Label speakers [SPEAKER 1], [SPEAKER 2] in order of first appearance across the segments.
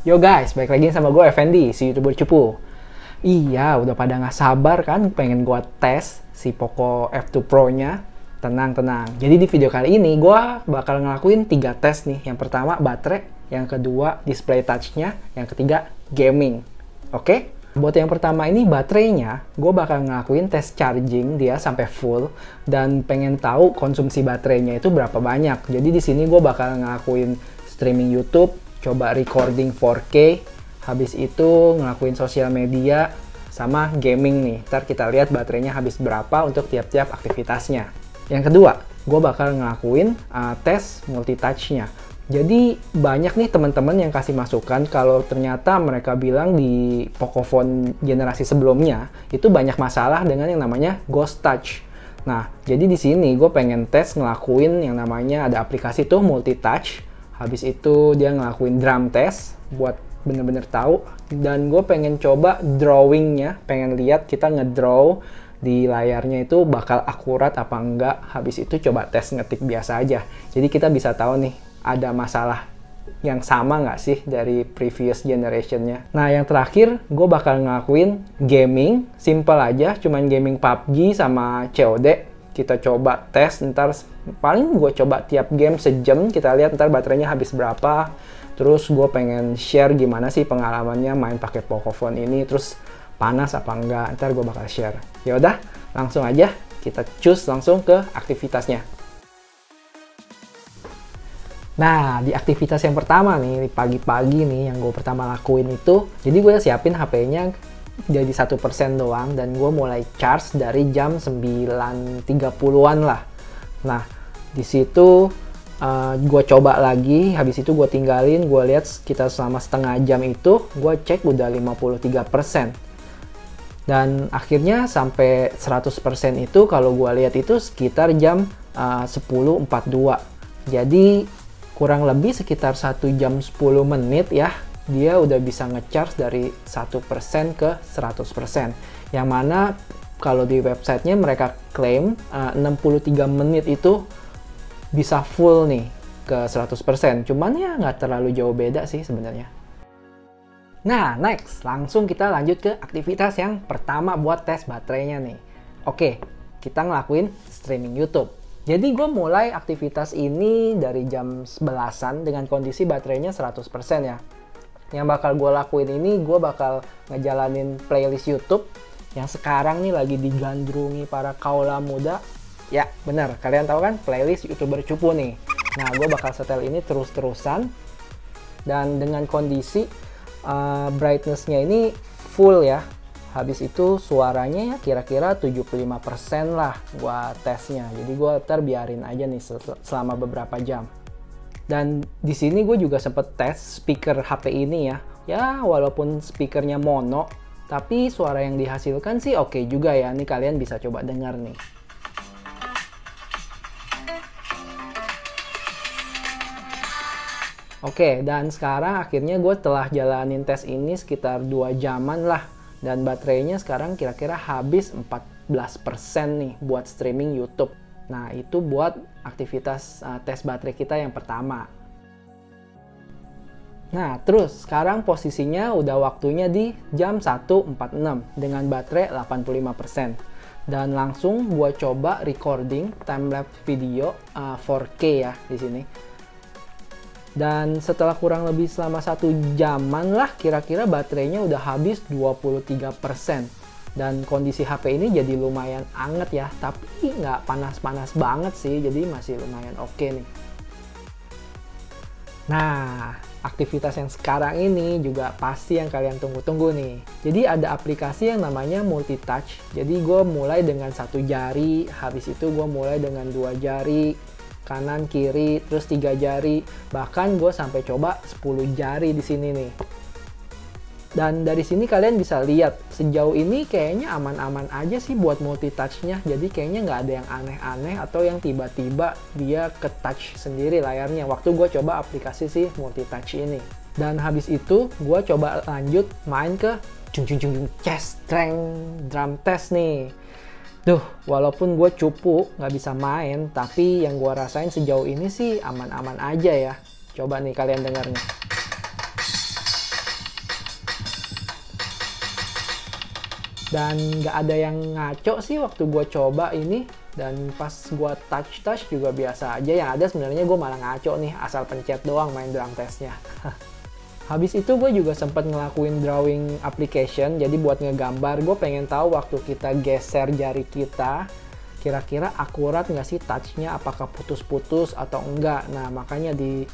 [SPEAKER 1] Yo guys, balik lagi sama gue Effendi, si YouTuber cupu. Iya, udah pada nggak sabar kan pengen gue tes si Poco F2 Pro-nya. Tenang. Jadi di video kali ini gue bakal ngelakuin 3 tes nih. Yang pertama baterai, yang kedua display touch-nya, yang ketiga gaming. Oke? Buat yang pertama ini baterainya, gue bakal ngelakuin tes charging dia sampai full dan pengen tahu konsumsi baterainya itu berapa banyak. Jadi di sini gue bakal ngelakuin streaming YouTube, coba recording 4K, habis itu ngelakuin sosial media, sama gaming nih. Ntar kita lihat baterainya habis berapa untuk tiap-tiap aktivitasnya. Yang kedua, gue bakal ngelakuin tes multitouch-nya. Jadi banyak nih teman-teman yang kasih masukan kalau ternyata mereka bilang di Pocophone generasi sebelumnya itu banyak masalah dengan yang namanya Ghost Touch. Nah, jadi di sini gue pengen tes ngelakuin yang namanya ada aplikasi tuh multitouch. Habis itu dia ngelakuin drum test buat bener-bener tahu. Dan gue pengen coba drawingnya, pengen lihat kita ngedraw di layarnya itu bakal akurat apa enggak. Habis itu coba tes ngetik biasa aja. Jadi kita bisa tahu nih ada masalah yang sama nggak sih dari previous generationnya. Nah yang terakhir gue bakal ngelakuin gaming, simple aja, cuman gaming PUBG sama COD. Kita coba tes, ntar paling gue coba tiap game sejam, kita lihat ntar baterainya habis berapa. Terus gue pengen share gimana sih pengalamannya main pakai Pocophone ini, terus panas apa enggak, ntar gue bakal share. Yaudah, langsung aja kita cus langsung ke aktivitasnya. Nah, di aktivitas yang pertama nih, pagi-pagi nih yang gue pertama lakuin itu, jadi gue siapin HP-nya jadi 1% doang dan gue mulai charge dari jam 9.30-an lah. Nah, di situ gue coba lagi, habis itu gue tinggalin, gue lihat sekitar selama setengah jam itu, gue cek udah 53%. Dan akhirnya sampai 100% itu kalau gue lihat itu sekitar jam 10.42. Jadi kurang lebih sekitar 1 jam 10 menit ya, dia udah bisa ngecharge dari 1% ke 100%. Yang mana kalau di websitenya mereka klaim 63 menit itu bisa full nih ke 100%. Cuman ya nggak terlalu jauh beda sih sebenarnya. Nah, next. Langsung kita lanjut ke aktivitas yang pertama buat tes baterainya nih. Oke, kita ngelakuin streaming YouTube. Jadi gue mulai aktivitas ini dari jam 11-an dengan kondisi baterainya 100% ya. Yang bakal gue lakuin ini, gue bakal ngejalanin playlist YouTube yang sekarang nih lagi digandrungi para kaula muda. Ya, bener. Kalian tahu kan playlist YouTuber cupu nih. Nah, gue bakal setel ini terus-terusan. Dan dengan kondisi brightness-nya ini full ya. Habis itu suaranya ya kira-kira 75% lah gue tesnya. Jadi gue ntar biarin aja nih selama beberapa jam. Dan di sini gue juga sempet tes speaker HP ini ya. Ya walaupun speakernya mono, tapi suara yang dihasilkan sih oke juga ya. Nih kalian bisa coba dengar nih. Oke, dan sekarang akhirnya gue telah jalanin tes ini sekitar 2 jaman lah. Dan baterainya sekarang kira-kira habis 14% nih buat streaming YouTube. Nah, itu buat aktivitas tes baterai kita yang pertama. Nah, terus sekarang posisinya udah waktunya di jam 1.46 dengan baterai 85%. Dan langsung gua coba recording timelapse video 4K ya di sini. Dan setelah kurang lebih selama 1 jaman lah, kira-kira baterainya udah habis 23%. Dan kondisi HP ini jadi lumayan anget ya, tapi nggak panas-panas banget sih, jadi masih lumayan oke nih. Nah, aktivitas yang sekarang ini juga pasti yang kalian tunggu-tunggu nih. Jadi ada aplikasi yang namanya multitouch. Jadi gue mulai dengan 1 jari, habis itu gue mulai dengan 2 jari, kanan, kiri, terus 3 jari. Bahkan gue sampai coba 10 jari di sini nih. Dan dari sini kalian bisa lihat sejauh ini kayaknya aman-aman aja sih buat multitouch-nya. Jadi kayaknya nggak ada yang aneh-aneh atau yang tiba-tiba dia ke touch sendiri layarnya waktu gue coba aplikasi si multitouch ini. Dan habis itu gue coba lanjut main ke chest strength drum test nih. Duh, walaupun gue cupu nggak bisa main, tapi yang gue rasain sejauh ini sih aman-aman aja ya. Coba nih kalian denger nih. Dan nggak ada yang ngaco sih waktu gue coba ini. Dan pas gue touch juga biasa aja. Yang ada sebenarnya gue malah ngaco nih, asal pencet doang main drum testnya. Habis itu gue juga sempat ngelakuin drawing application. Jadi buat ngegambar, gue pengen tahu waktu kita geser jari kita, kira-kira akurat nggak sih touch-nya, apakah putus-putus atau enggak. Nah makanya di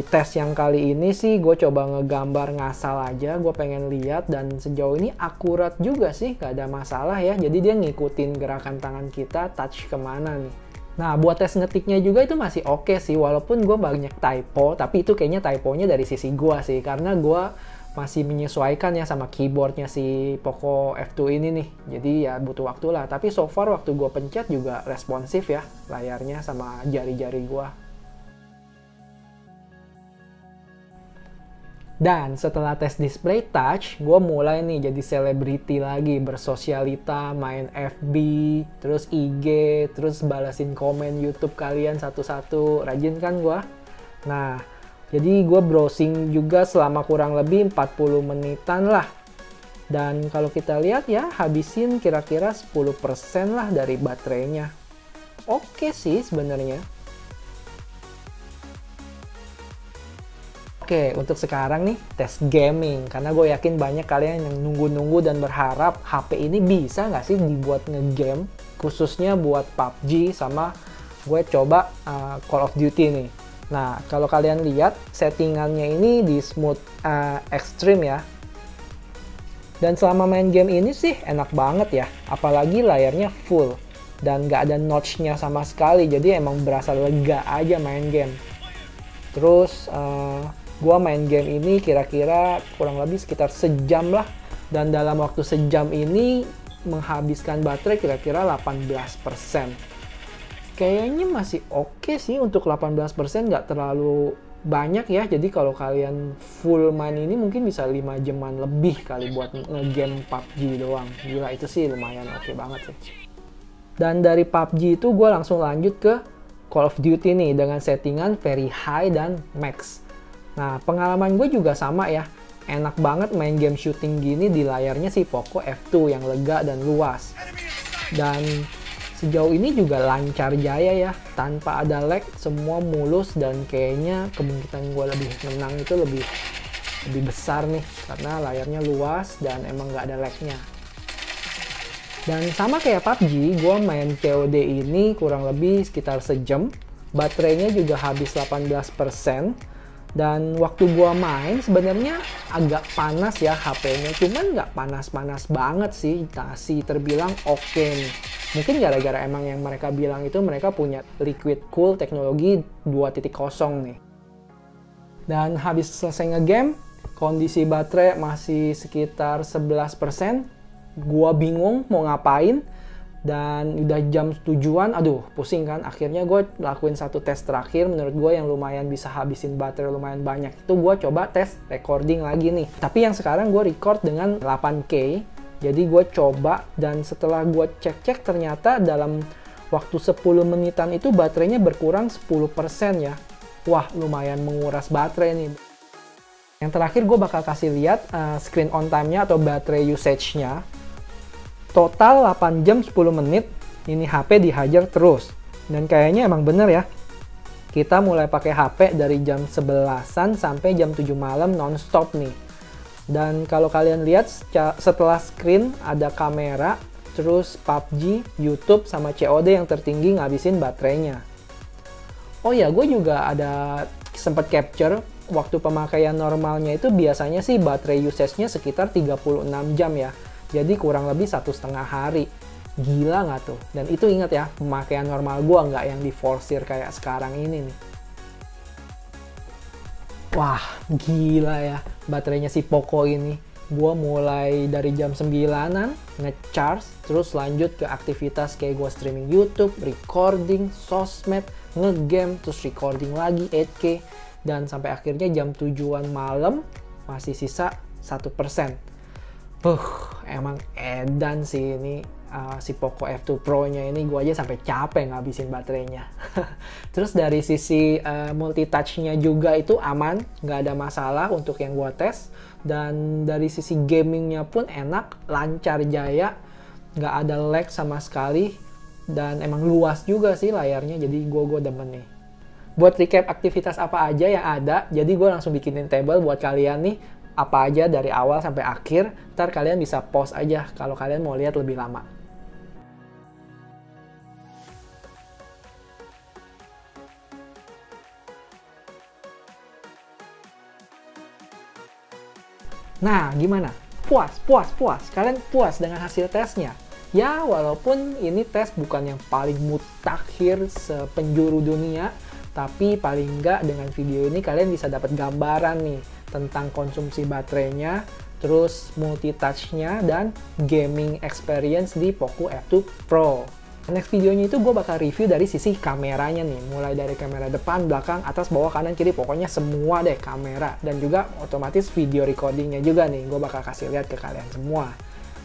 [SPEAKER 1] tes yang kali ini sih gue coba ngegambar ngasal aja, gue pengen lihat, dan sejauh ini akurat juga sih, gak ada masalah ya. Jadi dia ngikutin gerakan tangan kita touch kemana nih. Nah buat tes ngetiknya juga itu masih oke sih, walaupun gue banyak typo, tapi itu kayaknya typonya dari sisi gue sih, karena gue masih menyesuaikan ya sama keyboardnya si Poco F2 ini nih. Jadi ya butuh waktu lah, tapi so far waktu gue pencet juga responsif ya layarnya sama jari-jari gue. Dan setelah tes display touch, gue mulai nih jadi selebriti lagi, bersosialita, main FB, terus IG, terus balasin komen YouTube kalian satu-satu. Rajin kan gue? Nah, jadi gue browsing juga selama kurang lebih 40 menitan lah. Dan kalau kita lihat ya, habisin kira-kira 10% lah dari baterainya. Oke sih sebenarnya. Oke, untuk sekarang nih, tes gaming. Karena gue yakin banyak kalian yang nunggu-nunggu dan berharap HP ini bisa nggak sih dibuat nge-game. Khususnya buat PUBG sama gue coba Call of Duty nih. Nah, kalau kalian lihat settingannya ini di smooth extreme ya. Dan selama main game ini sih enak banget ya. Apalagi layarnya full. Dan nggak ada notch-nya sama sekali. Jadi emang berasa lega aja main game. Terus gue main game ini kira-kira kurang lebih sekitar sejam lah. Dan dalam waktu sejam ini menghabiskan baterai kira-kira 18%. Kayaknya masih oke sih untuk 18%, nggak terlalu banyak ya. Jadi kalau kalian full main ini mungkin bisa 5 jaman lebih kali buat nge-game PUBG doang. Gila, itu sih lumayan oke banget sih. Dan dari PUBG itu gue langsung lanjut ke Call of Duty nih dengan settingan very high dan max. Nah, pengalaman gue juga sama ya. Enak banget main game shooting gini di layarnya si Poco F2 yang lega dan luas. Dan sejauh ini juga lancar jaya ya. Tanpa ada lag, semua mulus, dan kayaknya kemungkinan gue lebih menang itu lebih besar nih. Karena layarnya luas dan emang nggak ada lagnya. Dan sama kayak PUBG, gue main COD ini kurang lebih sekitar sejam. Baterainya juga habis 18%. Dan waktu gua main sebenarnya agak panas ya HP-nya, cuman nggak panas-panas banget sih, masih terbilang oke nih. Mungkin gara-gara emang yang mereka bilang itu mereka punya liquid cool teknologi 2.0 nih. Dan habis selesai ngegame, kondisi baterai masih sekitar 11%. Gua bingung mau ngapain. Dan udah jam tujuan, aduh pusing kan. Akhirnya gue lakuin satu tes terakhir menurut gue yang lumayan bisa habisin baterai lumayan banyak. Itu gue coba tes recording lagi nih. Tapi yang sekarang gue record dengan 8K. Jadi gue coba, dan setelah gue cek-cek ternyata dalam waktu 10 menitan itu baterainya berkurang 10% ya. Wah, lumayan menguras baterai nih. Yang terakhir gue bakal kasih lihat screen on time-nya atau baterai usage-nya. Total 8 jam 10 menit ini HP dihajar terus. Dan kayaknya emang bener ya. Kita mulai pakai HP dari jam 11-an sampai jam 7 malam non-stop nih. Dan kalau kalian lihat setelah screen ada kamera, terus PUBG, YouTube, sama COD yang tertinggi ngabisin baterainya. Oh ya, gue juga ada sempat capture waktu pemakaian normalnya itu biasanya sih baterai usage-nya sekitar 36 jam ya. Jadi kurang lebih 1,5 hari. Gila nggak tuh? Dan itu ingat ya, pemakaian normal gue nggak yang diforsir kayak sekarang ini nih. Wah, gila ya baterainya si Poco ini. Gue mulai dari jam 9-an nge-charge, terus lanjut ke aktivitas kayak gue streaming YouTube, recording, sosmed, nge-game, terus recording lagi 8K. Dan sampai akhirnya jam 7-an malam masih sisa 1%. Emang edan sih ini. si Poco F2 Pro-nya ini gue aja sampai capek ngabisin baterainya. Terus dari sisi multitouch-nya juga itu aman, nggak ada masalah untuk yang gue tes. Dan dari sisi gamingnya pun enak, lancar jaya, nggak ada lag sama sekali. Dan emang luas juga sih layarnya, jadi gue demen nih. Buat recap aktivitas apa aja yang ada, jadi gue langsung bikinin table buat kalian nih, apa aja dari awal sampai akhir, ntar kalian bisa pause aja kalau kalian mau lihat lebih lama. Nah, gimana? Puas. Kalian puas dengan hasil tesnya? Ya, walaupun ini tes bukan yang paling mutakhir sepenjuru dunia, tapi paling nggak dengan video ini kalian bisa dapat gambaran nih tentang konsumsi baterainya, terus multitouch-nya, dan gaming experience di Poco F2 Pro. Next videonya itu gue bakal review dari sisi kameranya nih, mulai dari kamera depan, belakang, atas, bawah, kanan, kiri, pokoknya semua deh kamera. Dan juga otomatis video recordingnya juga nih, gue bakal kasih lihat ke kalian semua.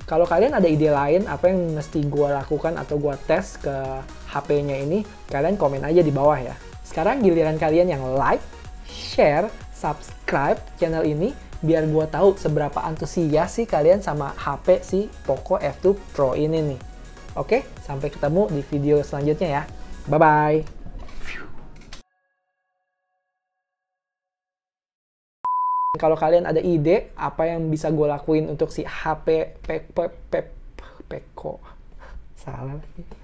[SPEAKER 1] Kalau kalian ada ide lain apa yang mesti gue lakukan atau gue tes ke HP-nya ini, kalian komen aja di bawah ya. Sekarang giliran kalian yang like, share, subscribe channel ini, biar gue tahu seberapa antusias sih kalian sama HP si Poco F2 Pro ini nih. Oke, sampai ketemu di video selanjutnya ya. Bye-bye. Kalau kalian ada ide apa yang bisa gue lakuin untuk si HP Peko, salah lagi.